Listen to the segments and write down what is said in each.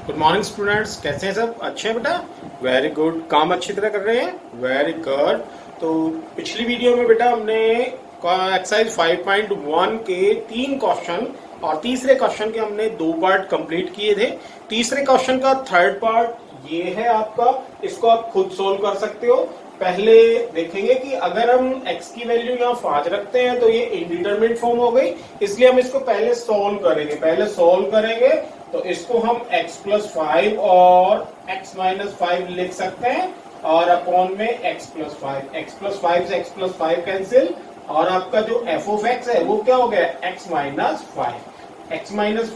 Good morning students, कैसे हैं सब? अच्छे हैं बेटा? Very good. काम अच्छी तरह कर रहे हैं? Very good. तो पिछली वीडियो में बेटा हमने एक्सरसाइज 5.1 के 3 क्वेश्चन और तीसरे क्वेश्चन के हमने 2 पार्ट कंप्लीट किए थे। तीसरे क्वेश्चन का थर्ड पार्ट ये है आपका, इसको आप खुद सोल्व कर सकते हो। पहले देखेंगे कि अगर हम x की वैल्यू यहाँ 5 रखते हैं तो ये इंडिटरमिनेट फॉर्म हो गई, इसलिए हम इसको पहले सोल्व करेंगे। तो इसको हम x प्लस 5 और x माइनस 5 लिख सकते हैं और अपॉन में x प्लस 5 से x प्लस 5 कैंसिल, और आपका जो f ऑफ x है वो क्या हो गया? x माइनस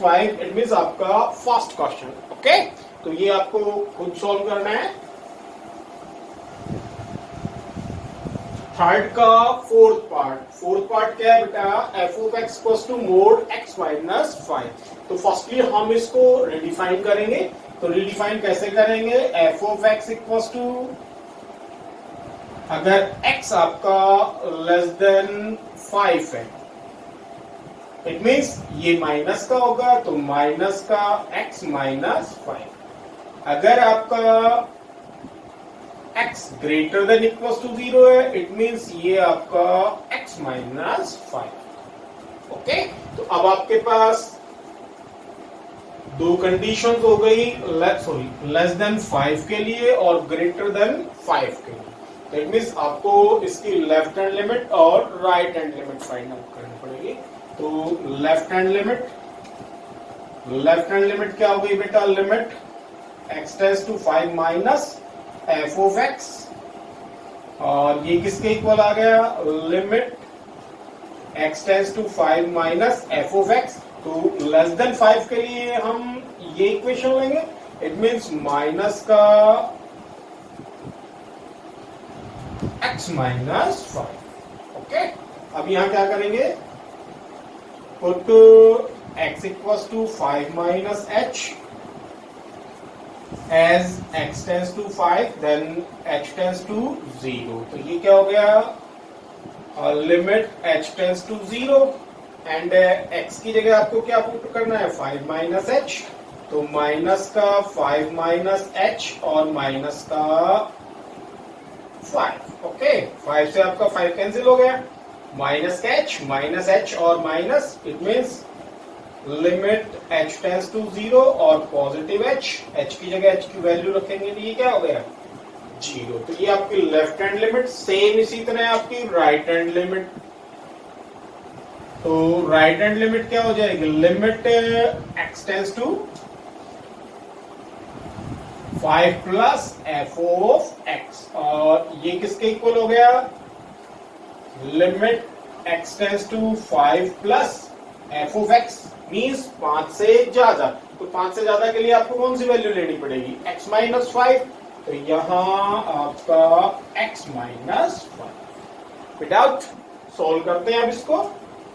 5 इट मीन्स आपका फर्स्ट क्वेश्चन। ओके, तो ये आपको खुद सॉल्व करना है। थर्ड का फोर्थ पार्ट क्या है बेटा? f of x equals to mod x minus 5। तो फर्स्टली हम इसको रिडिफाइन करेंगे। तो रिडिफाइन कैसे करेंगे? f of x equals to, अगर x आपका लेस देन 5 है, इट मीन्स ये माइनस का होगा, तो माइनस का x माइनस 5। अगर आपका x greater than equals to 0 है, इट मीन्स ये आपका x माइनस 5। ओके, तो अब आपके पास दो कंडीशंस हो गई, लेस देन 5 के लिए और ग्रेटर देन 5 के लिए। तो इट मीन्स आपको इसकी लेफ्ट हैंड लिमिट और right hand limit find out करनी पड़ेगी। तो लेफ्ट हैंड लिमिट क्या हो गई बेटा? Limit x tends to 5 minus f of x, और ये किसके इक्वल आ गया? Limit x tends to 5 minus f of x। तो लेस देन 5 के लिए हम ये इक्वेशन लेंगे, इट मीन्स माइनस का x माइनस 5। ओके, अब यहां क्या करेंगे? Put x equals to 5 minus h as x tends to 5 then h tends to 0। तो ये क्या हो गया? Limit h tends to 0 and x की जगह आपको क्या पुट करना है? 5 माइनस h। तो माइनस का 5 माइनस h और माइनस का 5। ओके, 5 से आपका 5 कैंसिल हो गया, माइनस का h, माइनस h और minus, it means limit h tends to 0 और पॉजिटिव h की जगह h की वैल्यू रखेंगे तो ये क्या हो गया? 0। तो ये आपकी लेफ्ट हैंड लिमिट। सेम इसी तरह आपकी राइट हैंड लिमिट। तो राइट हैंड लिमिट क्या हो जाएगी? Limit x tends to 5 plus f of x, और ये किसके इक्वल हो गया? Limit x tends to 5 plus f of x means 5 से ज्यादा। तो 5 से ज्यादा के लिए आपको कौन सी वैल्यू लेनी पड़ेगी? x minus 5। तो यहां आपका x माइनस 5। विदाउट सोल्व करते हैं अब इसको।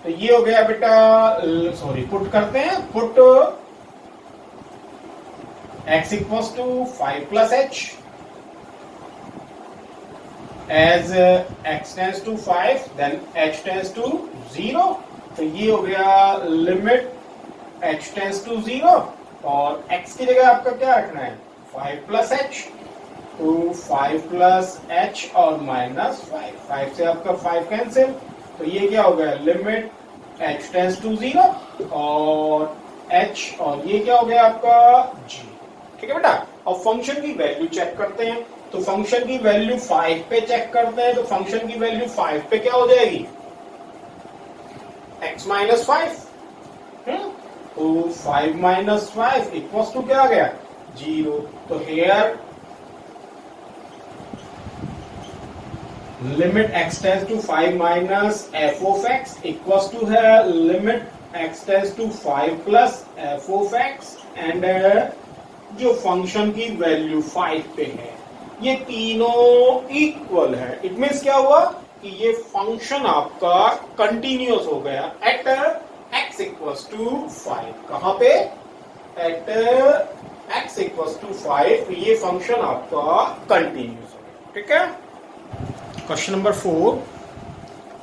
तो ये हो गया बेटा, पुट करते हैं। Put x equals to 5 plus h as x tends to 5 then h tends to 0। तो ये हो गया लिमिट h टेंड्स टू 0 और x की जगह आपका क्या रखना है? 5 प्लस h। तो 5 प्लस h और माइनस 5 से आपका 5 कैंसिल, तो ये क्या हो गया? लिमिट h टेंड्स टू 0 और h, और ये क्या हो गया आपका? g। ठीक है बेटा, अब फंक्शन की वैल्यू चेक करते हैं। तो फंक्शन की वैल्यू 5 पे चेक करते हैं। तो फंक्शन की वैल्यू 5 पे क्या हो जाएगी? x minus 5। तो 5 माइनस 5 इक्वल्स टू क्या आ गया? 0। तो here limit x tends to 5 minus f of x equals to है limit x tends to 5 plus f of x, and जो फंक्शन की वैल्यू 5 पे है, ये तीनों इक्वल है। इट मीन्स क्या हुआ कि ये फंक्शन आपका कंटिन्यूअस हो गया एट x इक्वल्स टू 5। कहां पे? एट x इक्वल्स टू 5 ये फंक्शन आपका कंटिन्यूअस हो गया। ठीक है, question number 4।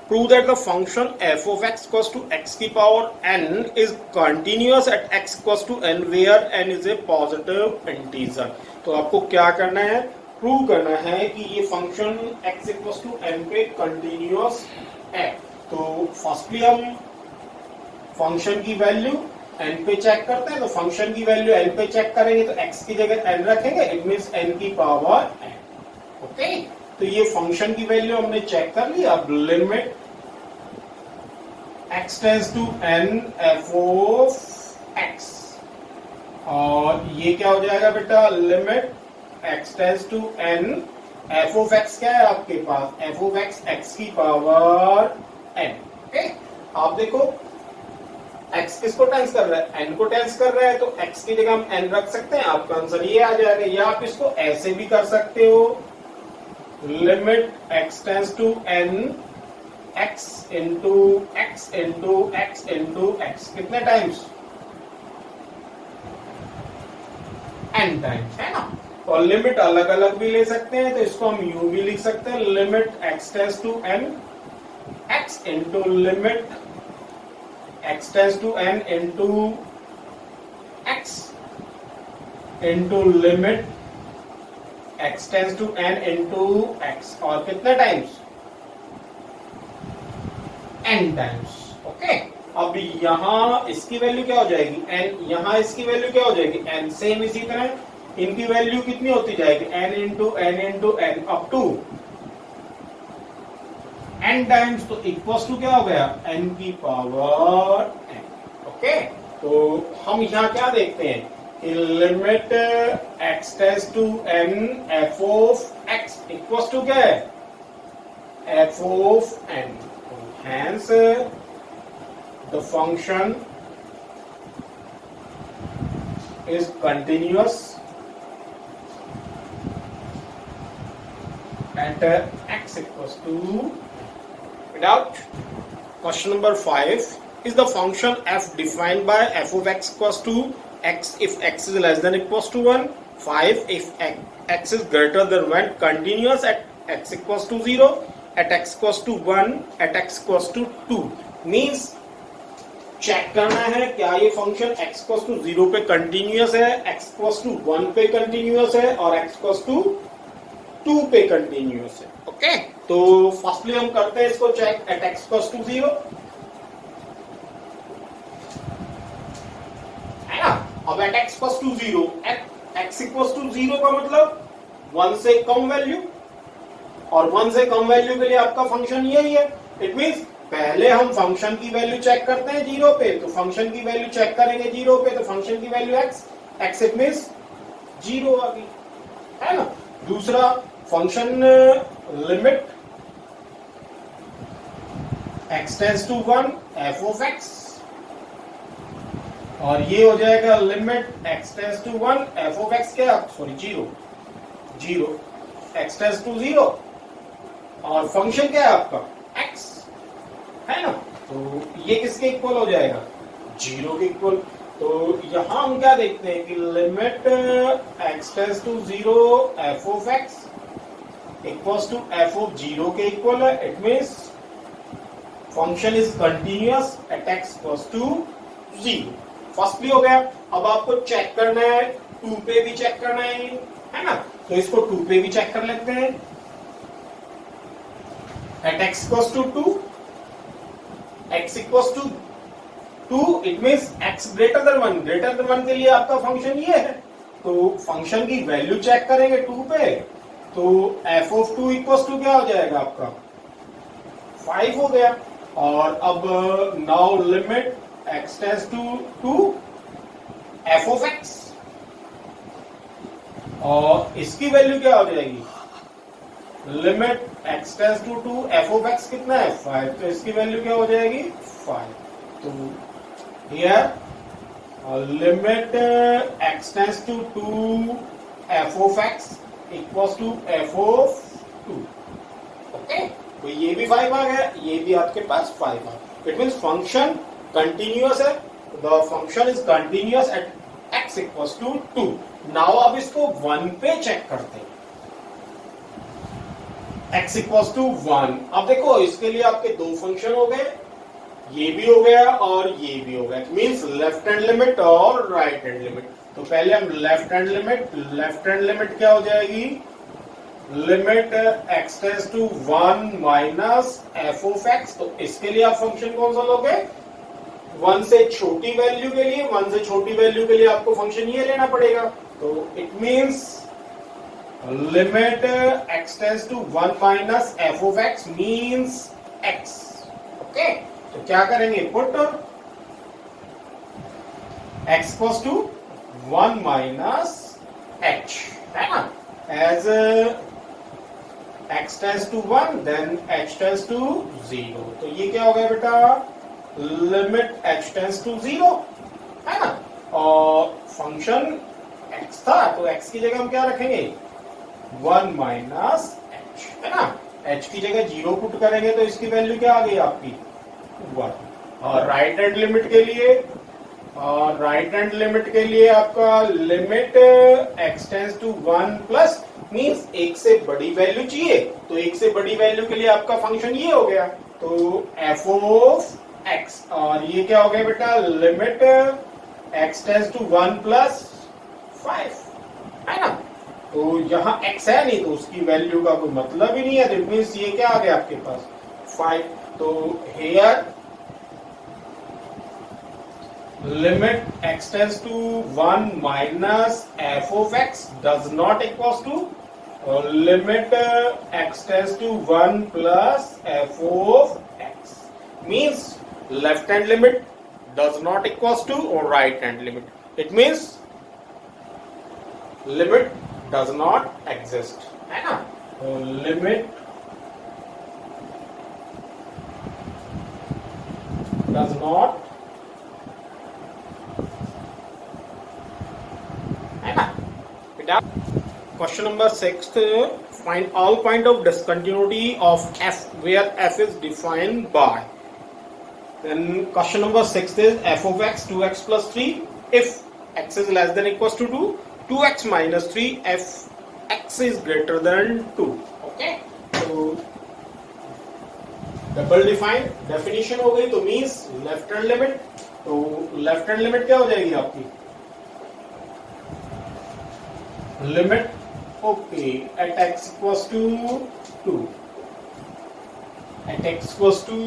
prove that the function f of x equals to x की power n is continuous at x equals to n where n is a positive integer। तो आपको क्या करना है, प्रूव करना है कि ये function x equals to n पे कंटिन्यूअस है। तो फर्स्टली हम फंक्शन की वैल्यू n पे चेक करते हैं। तो फंक्शन की वैल्यू n पे चेक करेंगे तो x की जगह n रखेंगे, इट मींस n की पावर n। ओके, तो ये फंक्शन की वैल्यू हमने चेक कर ली। अब limit x tends to n f of x, और ये क्या हो जाएगा बेटा, limit x tends to n f of x क्या है आपके पास, f ऑफ x x की पावर n। ओके, आप देखो x किसको टेंस कर रहा है, n को टेंस कर रहा है, तो x की जगह हम n रख सकते हैं, आपका आंसर ये आ जाएगा। या आप इसको ऐसे भी कर सकते हो, limit x tends to n x into x into x into x, कितने टाइम्स, n टाइम्स, है ना। और लिमिट अलग अलग भी ले सकते हैं, तो इसको हम u भी लिख सकते हैं, limit x tends to n x into limit x tends to n into x into limit x tends to n into x, और कितने टाइम्स, n टाइम्स। ओके, अब यहां इसकी वैल्यू क्या हो जाएगी n, यहां इसकी वैल्यू क्या हो जाएगी n, सेम इसी तरह इनकी वैल्यू कितनी होती जाएगी n into n up to n times, तो इक्वल्स टू क्या हो गया n की पावर n। ओके, तो हम यहां क्या देखते हैं कि limit x tends to n f of x equals to क्या है f of n। Hence the function is continuous at x equals to, without. Question number 5 is the function f defined by f of x equals to x if x is less than equals to 1, 5 if x is greater than 1, continuous at x equals to 0, at x equals to 1, at x equals to 2। Means check करना है क्या ये function x equals to 0 पे continuous है, x equals to 1 पे continuous है, और x equals to 2 पे कंटिन्यूअस है। ओके, तो फर्स्टली हम करते हैं इसको check at x equals to 0, है ना। अब at x equals to 0, at x equals to 0 का मतलब 1 से कम वैल्यू, और 1 से कम वैल्यू के लिए आपका फंक्शन यही है। इट मींस पहले हम फंक्शन की वैल्यू चेक करते हैं 0 पे, तो फंक्शन की वैल्यू चेक करेंगे 0 पे, तो फंक्शन की वैल्यू x इट मींस 0 आ गई, है ना। दूसरा function limit x tends to 1 f of x, और ये हो जाएगा limit x tends to 1 f of x क्या, सॉरी 0 x टेंड्स टू 0, और फंक्शन क्या है आपका x, है ना। तो ये किसके इक्वल हो जाएगा, 0 के इक्वल। तो यहां हम क्या देखते हैं कि limit x tends to 0 f of x equals to f of 0 के इक्वल है। It means function is continuous at x equals to 0। Firstly हो गया। अब आपको चेक करना है 2 पे भी चेक करना है ना। तो इसको 2 पे भी चेक कर लेते हैं। At x equals to 2, x equals to 2 it means x greater than 1, greater than 1 के लिए आपका फंक्शन ये है। तो फंक्शन की वैल्यू चेक करेंगे 2 पे, तो f ऑफ 2 इक्वल्स टू क्या हो जाएगा आपका 5 हो गया। और अब now limit x tends to 2 f of x, और इसकी वैल्यू क्या हो जाएगी limit x tends to 2 f of x कितना है 5, तो इसकी वैल्यू क्या हो जाएगी 5। तो here limit x tends to 2 f of x equals to f of 2। Okay, तो ये भी 5 आ गया, ये भी आपके पास 5 आ गया। इट मींस फंक्शन कंटिन्यूअस है। The function is continuous at x equals to 2। Now अब इसको 1 पे चेक करते हैं। x equals to 1। अब देखो इसके लिए आपके दो फंक्शन हो गए, ये भी हो गया और ये भी हो गया, मींस लेफ्ट हैंड लिमिट और राइट हैंड लिमिट। तो पहले हम लेफ्ट हैंड लिमिट क्या हो जाएगी, limit x tends to 1 minus f of x. तो इसके लिए आप फंक्शन कौन सा लोगे, 1 से छोटी वैल्यू के लिए, 1 से छोटी वैल्यू के लिए आपको फंक्शन ये लेना पड़ेगा। तो it means limit x tends to 1 minus f of x means x। Okay, तो क्या करेंगे, put x equals to 1 minus h, है ना, as x tends to 1 then h tends to 0। तो ये क्या हो गया बेटा, लिमिट h टेंड्स टू 0, है ना, और फंक्शन x था तो x की जगह हम क्या रखेंगे, 1 माइनस h, है ना, h की जगह 0 पुट करेंगे तो इसकी वैल्यू क्या आ गई आपकी 1। और राइट हैंड लिमिट के लिए आपका limit x tends to 1 plus means एक से बड़ी वैल्यू चाहिए, तो एक से बड़ी वैल्यू के लिए आपका फंक्शन ये हो गया, तो f ऑफ x। और ये क्या हो गया बेटा, limit x tends to 1 plus 5, है ना। तो यहाँ x है नहीं तो उसकी वैल्यू का कोई मतलब ही नहीं है, तो मींस ये क्या आ गया आपके पास 5। तो here limit x tends to 1 minus f of x does not equals to limit x tends to 1 plus f of x, means left hand limit does not equals to और right hand limit, it means limit does not exist, है ना। तो limit does not, है ना बेटा। Question number 6, find all point of discontinuity of f where f is defined by, then question number 6 is f of x 2x plus 3 if x is less than equals to 2, 2x minus 3 f x is greater than 2। Okay, तो double define definition हो गई, तो means left hand limit, तो left hand limit क्या हो जाएगी आपकी, limit okay at x equals to 2, at x equals to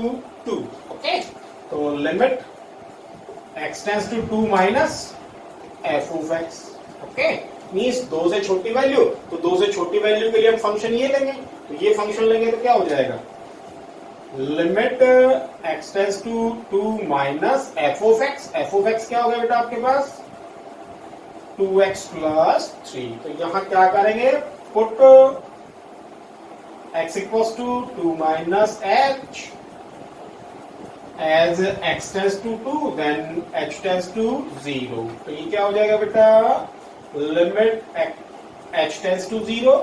2, okay. तो limit x tends to 2 minus f of x, okay, means 2 से छोटी वैल्यू, तो 2 से छोटी वैल्यू के लिए हम फंक्शन ये लेंगे, तो ये फंक्शन लेंगे तो क्या हो जाएगा, limit x tends to 2 minus f of x क्या हो गया बेटा आपके पास 2x प्लस 3। तो यहां क्या करेंगे, put x equals to 2 minus h as x tends to 2 then h tends to 0। तो ये क्या हो जाएगा बेटा, limit h tends to 0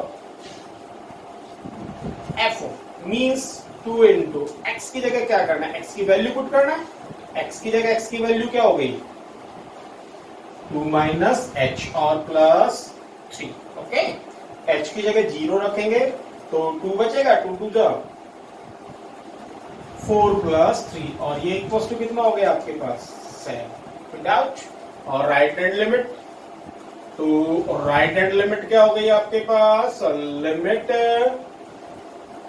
f means 2 into x की जगह क्या करना है, एक्स की वैल्यू पुट करना है, एक्स की जगह एक्स की वैल्यू क्या हो गई 2 माइनस एच और प्लस 3, ओके। एच की जगह 0 रखेंगे तो 2 बचेगा, 2 टू जा 4 प्लस 3 और ये इक्वल्स टू कितना हो गया आपके पास 7 डाउट। और राइट हैंड लिमिट, तो राइट हैंड लिमिट क्या हो गई आपके पास, limit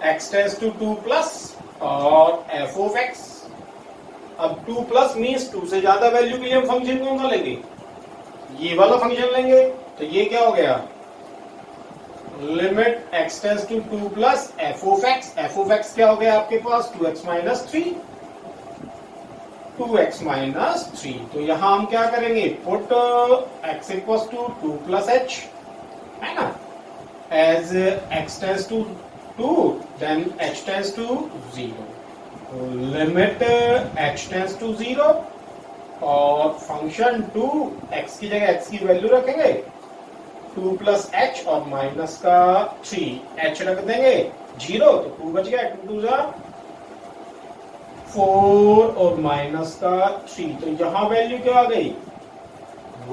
x tends to 2 plus और f ऑफ x। अब 2 प्लस मीन्स 2 से ज्यादा वैल्यू के लिए हम फंक्शन कौन सा लेंगे, ये वाला फंक्शन लेंगे, तो ये क्या हो गया, limit x tends to 2 plus f of x क्या हो गया आपके पास 2x माइनस 3, 2x माइनस 3। तो यहां हम क्या करेंगे, put x equals to 2 plus h, है ना, as x tends to 2 then h tends to 0, तो लिमिट h tends to 0 और फंक्शन 2 x की जगह x की वैल्यू रखेंगे 2 प्लस h और माइनस का 3 h रख देंगे 0 तो 2 बच गया, 2 टू जा 4 और माइनस का 3। तो यहां वैल्यू क्या आ गई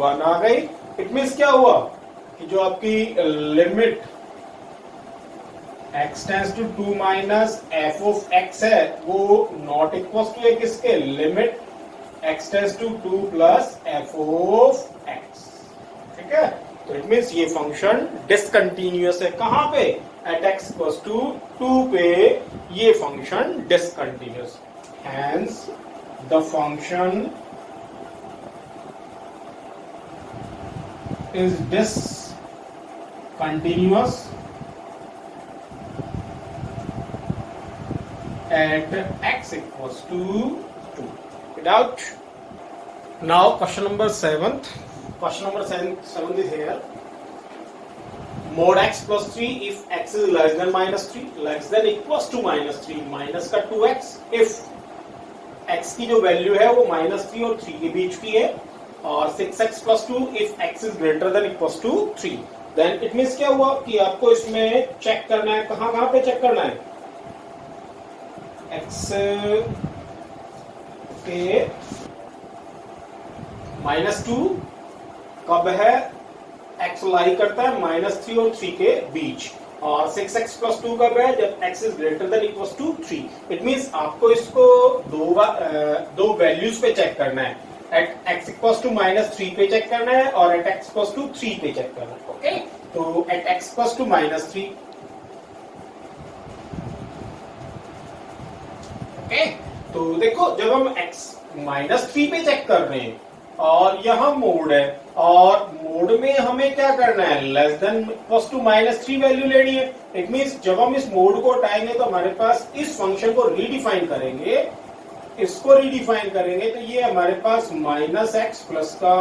1 आ गई। इट मींस क्या हुआ कि जो आपकी limit x tends to 2 minus f of x है वो नॉट इक्वल टू है किसके, limit x tends to 2 plus f of x। ठीक है, तो इट मीन्स ये फंक्शन डिसकंटिन्यूअस है। कहां पे, एट x इक्वल्स टू 2 पे ये function discontinuous, hence the function is discontinuous at x equals to 2. Without now question number 7th. Question number 7 is here. Mod x plus 3 if x is less than minus 3 less than equals to minus 3 minus का 2x if x की जो value है वो minus 3 और 3 के बीच की है और 6x plus 2 if x is greater than equals to 3 then it means क्या हुआ कि आपको इसमें चेक करना है, कहां पे चेक करना है, x के -2 कब है, x लाई करता है -3 और 3 के बीच, और 6x plus 2 कब है, जब x is greater than equals to 3। It means आपको इसको दो वैल्यूज पे चेक करना है, एट x इक्वल्स टू -3 पे चेक करना है और एट x इक्वल्स टू 3 पे चेक करना है। ओके, तो at x equals to -3, okay, तो देखो जब हम x -3 पे चेक कर रहे हैं और यहाँ मोड है और मोड में हमें क्या करना है, less than equals to -3 value लेनी है। इट मीन्स जब हम इस मोड को हटाएंगे तो हमारे पास इस फंक्शन को रीडिफाइन करेंगे, इसको रीडिफाइन करेंगे तो ये हमारे पास -x प्लस का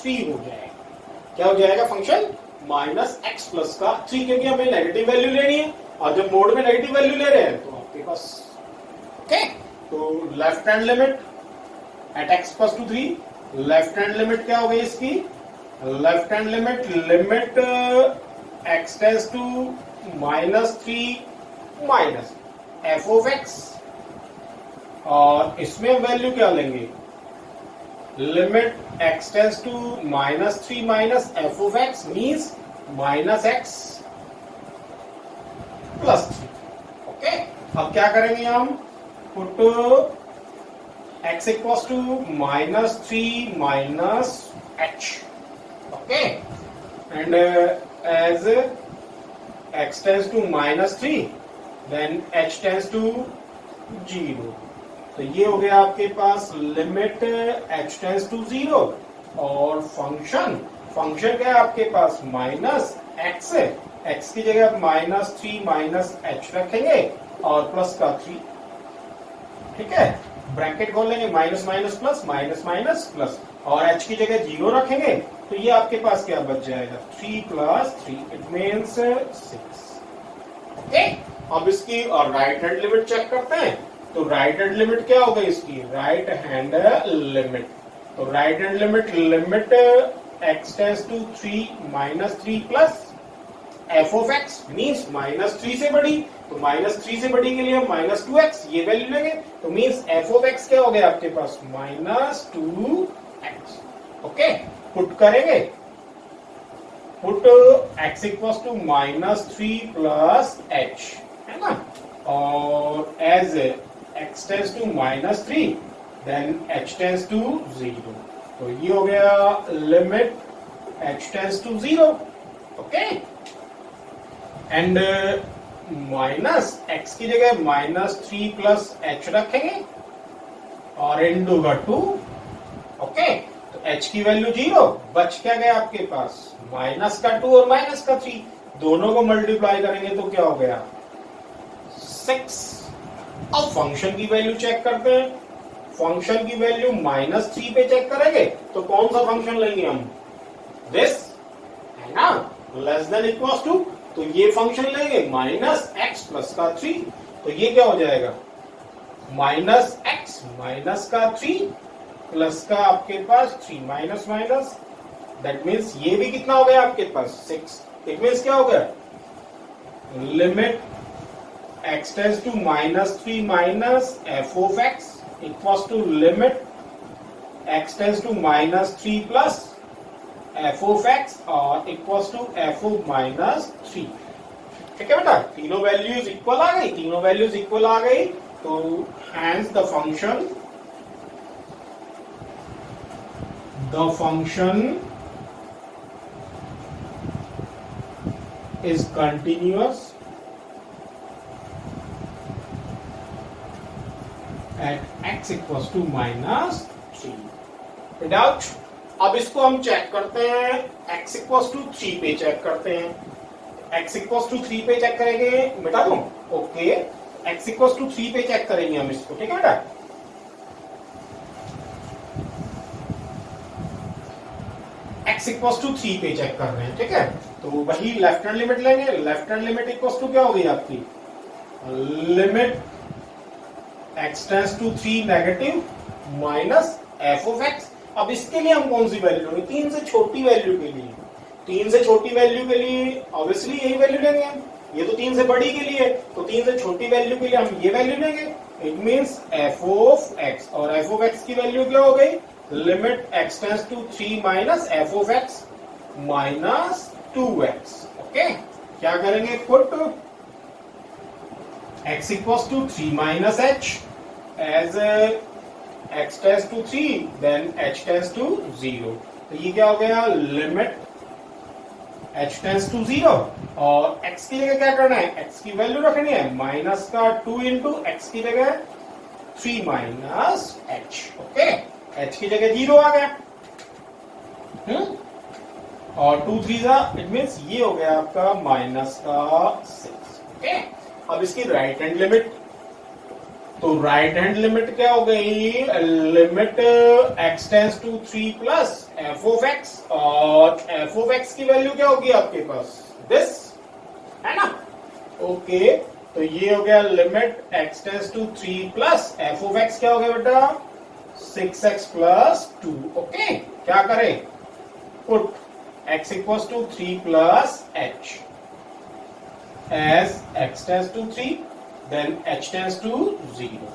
3 हो जाएगा। क्या हो जाएगा फंक्शन, -x प्लस का 3, क्योंकि हमें नेगेटिव वैल्यू लेनी है और जब मोड में नेगेटिव वैल्यू ले रहे हैं तो आपके पास ओके। तो left hand limit at x plus to 3, left hand limit क्या हो गई इसकी, left hand limit x tends to -3 minus f of x, और इसमें हम वैल्यू क्या लेंगे, limit x tends to -3 minus f of x means -x plus 3। Okay, अब क्या करेंगे हम, put x equals to -3 minus h, okay, and as x tends to -3 then h tends to 0। तो ये हो गया आपके पास लिमिट h टेंस टू 0 और फंक्शन क्या है आपके पास -x है, x की जगह आप -3 माइनस h रखेंगे और प्लस का 3। ठीक है, ब्रैकेट खोल लेंगे, minus minus plus minus minus plus और h की जगह 0 रखेंगे तो ये आपके पास क्या बच जाएगा, 3 प्लस 3 इट मीन्स 6। ओके, अब इसकी और राइट हैंड लिमिट चेक करते हैं। तो राइट हैंड लिमिट क्या होगा इसकी, राइट हैंड लिमिट, तो right hand limit x tends to 3 minus 3 plus f of x means -3 से बड़ी, तो -3 से बड़ी के लिए हम -2x ये वैल्यू लेंगे, तो मीन्स एफ ऑफ x क्या हो गया आपके पास, -2x। ओके, पुट करेंगे, put x equals to -3 plus h है ना, और as x tends to -3 then h tends to 0। तो ये हो गया limit h tends to 0। Okay, and minus x की जगह -3 प्लस h रखेंगे और एंड होगा 2। ओके, तो h की वैल्यू 0, बच क्या गया आपके पास, माइनस का 2 और माइनस का 3, दोनों को मल्टीप्लाई करेंगे तो क्या हो गया 6। अब फंक्शन की वैल्यू चेक करते हैं, फंक्शन की वैल्यू -3 पे चेक करेंगे तो कौन सा फंक्शन लेंगे हम, दिस है ना, लेस देन इक्वल्स टू, तो ये फंक्शन लेंगे -x प्लस का 3, तो ये क्या हो जाएगा -x माइनस का 3 प्लस का आपके पास 3 माइनस माइनस, दैट मीन्स ये भी कितना हो गया आपके पास 6। इट मीन्स क्या हो गया, limit x tends to -3 minus f of x equals to limit x tends to -3 plus f of x और इक्वल्स टू एफ ऑफ -3। ठीक है बेटा, तीनों वैल्यूज इक्वल आ गई, तीनों वैल्यूज इक्वल आ गई, तो hence the function is continuous at x equals to -3 without. अब इसको हम चेक करते हैं, x equals to 3 पे चेक करते हैं। x equals to 3 पे चेक करेंगे बेटा तुम, ओके, x equals to 3 पे चेक करेंगे हम इसको, ठीक है बेटा। x equals to 3 पे चेक कर रहे हैं, ठीक है, तो वही लेफ्ट हैंड लिमिट लेंगे। Left hand limit equals to क्या होगी आपकी, limit x tends to 3 negative minus f of x। अब इसके लिए हम कौन सी वैल्यू लेंगे, 3 से छोटी वैल्यू के लिए, 3 से छोटी वैल्यू के लिए ऑब्वियसली यही वैल्यू लेंगे हम, ये तो 3 से बड़ी के लिए, तो 3 से छोटी वैल्यू के लिए हम ये वैल्यू लेंगे। It means f of x, और f ऑफ x की वैल्यू क्या हो गई, limit x tends to 3 minus f of x minus 2x। Okay, क्या करेंगे, put x equals to 3 minus h as x tends to 3 then h tends to 0। तो ये क्या हो गया, लिमिट h टेंड्स टू 0, और x की जगह क्या करना है, x की वैल्यू रखनी है माइनस का 2 इंटू x की जगह 3 माइनस h। ओके, h की जगह 0 आ गया, और 2 3 जा, इट मींस ये हो गया आपका माइनस का 6। ओके, अब इसकी राइट हैंड लिमिट, तो राइट हैंड लिमिट क्या हो गई, limit x tends to 3 plus f of x, और f ऑफ x की वैल्यू क्या होगी आपके पास, दिस है ना। ओके, तो ये हो गया limit x tends to 3 plus f of x क्या हो गया बेटा, 6x प्लस 2। ओके, क्या करें, put x equals to 3 plus h as x tends to 3 then h tends to 0।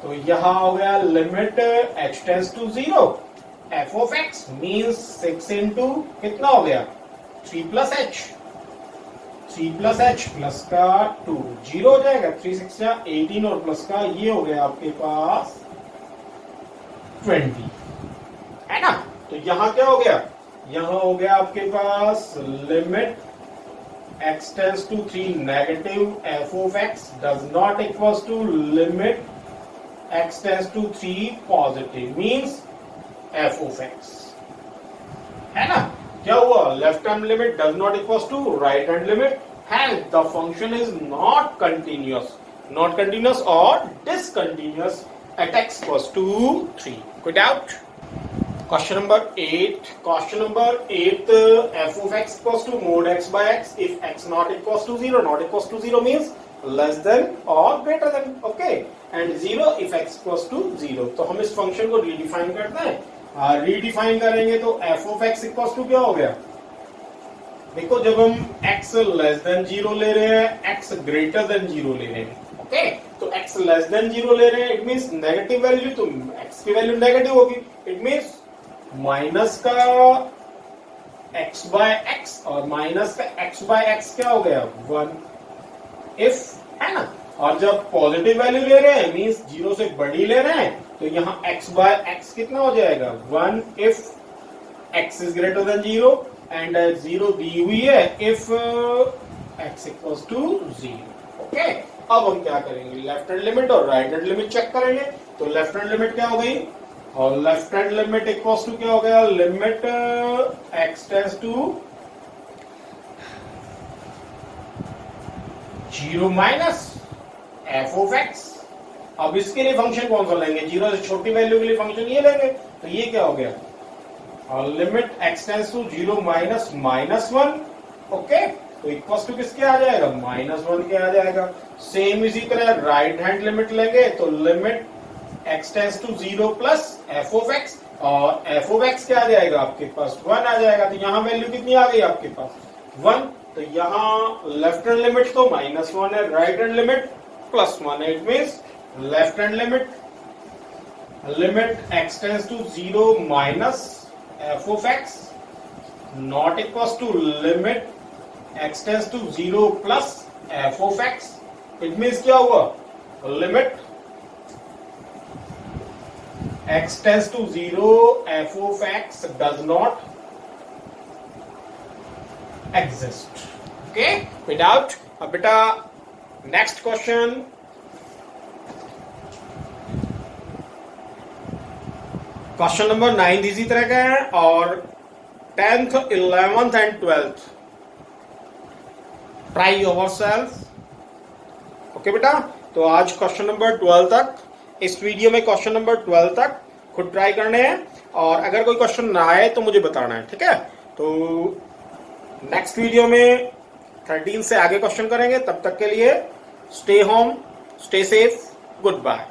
तो यहां हो गया limit h tends to 0 f of x means 6 into कितना हो गया 3 plus h, 3 plus h plus का 2 0 हो जाएगा, 3 6 या 18, और प्लस का ये हो गया आपके पास 20, है ना। तो यहां क्या हो गया, यहां हो गया आपके पास limit x tends to 3 negative f of x does not equals to limit x tends to 3 positive means f of x, है ना। क्या हुआ, left hand limit does not equals to right hand limit, hence the function is not continuous और discontinuous at x equals to 3। कोई doubt. Question number 8. Question number 8. F of x equals to mod x by x if x not equals to 0. Not equals to 0 means less than or greater than. Okay. And 0 if x equals to 0. तो हम इस function को redefine करते हैं। Redefine करेंगे तो f of x equals to क्या हो गया, देखो जब हम x लेस देन 0 ले रहे हैं, x ग्रेटर देन 0 ले रहे हैं, ओके, तो x लेस देन 0 ले रहे हैं, इट मींस नेगेटिव वैल्यू, तो x की वैल्यू नेगेटिव होगी, इट मींस माइनस का x बाय x, और माइनस का x बाय x क्या हो गया 1 इफ, है ना। और जब पॉजिटिव वैल्यू ले रहे हैं मींस 0 से बड़ी ले रहे हैं, तो यहाँ x बाय x कितना हो जाएगा 1 if x is greater than 0, and 0 दी हुई है if x equals to 0। Okay, अब हम क्या करेंगे, लेफ्ट हैंड लिमिट और राइट हैंड लिमिट चेक करेंगे। तो लेफ्ट हैंड लिमिट क्या हो गई, और left hand limit equals to क्या हो गया, limit x tends to 0 minus f of x। अब इसके लिए फंक्शन कौन सा लेंगे, 0 से छोटी वैल्यू के लिए फंक्शन ये लेंगे, तो ये क्या हो गया, और limit x tends to 0 minus -1। Okay, तो इक्वल्स टू किसके आ जाएगा, -1 के आ जाएगा। सेम इसी तरह राइट हैंड लिमिट लेंगे तो limit x tends to 0 plus f of x, और f ऑफ x क्या आ जाएगा आपके पास 1 आ जाएगा। तो यहाँ वैल्यू कितनी आ गई आपके पास 1, तो यहाँ लेफ्ट हैंड लिमिट तो -1 है, राइट हैंड लिमिट +1 है, it means left hand limit x tends to 0 minus f of x not equals to limit x tends to 0 plus f of x, it means क्या हुआ, limit x tends to 0 f of x does not exist. Okay, without. अब बेटा next question, question number 9 इसी तरह का है और 10th 11th and 12th try your self. Okay बेटा, तो आज क्वेश्चन नंबर 12 तक, इस वीडियो में क्वेश्चन नंबर 12 तक खुद ट्राई करने हैं और अगर कोई क्वेश्चन ना आए तो मुझे बताना है, ठीक है। तो नेक्स्ट वीडियो में 13 से आगे क्वेश्चन करेंगे, तब तक के लिए stay home, stay safe, good bye.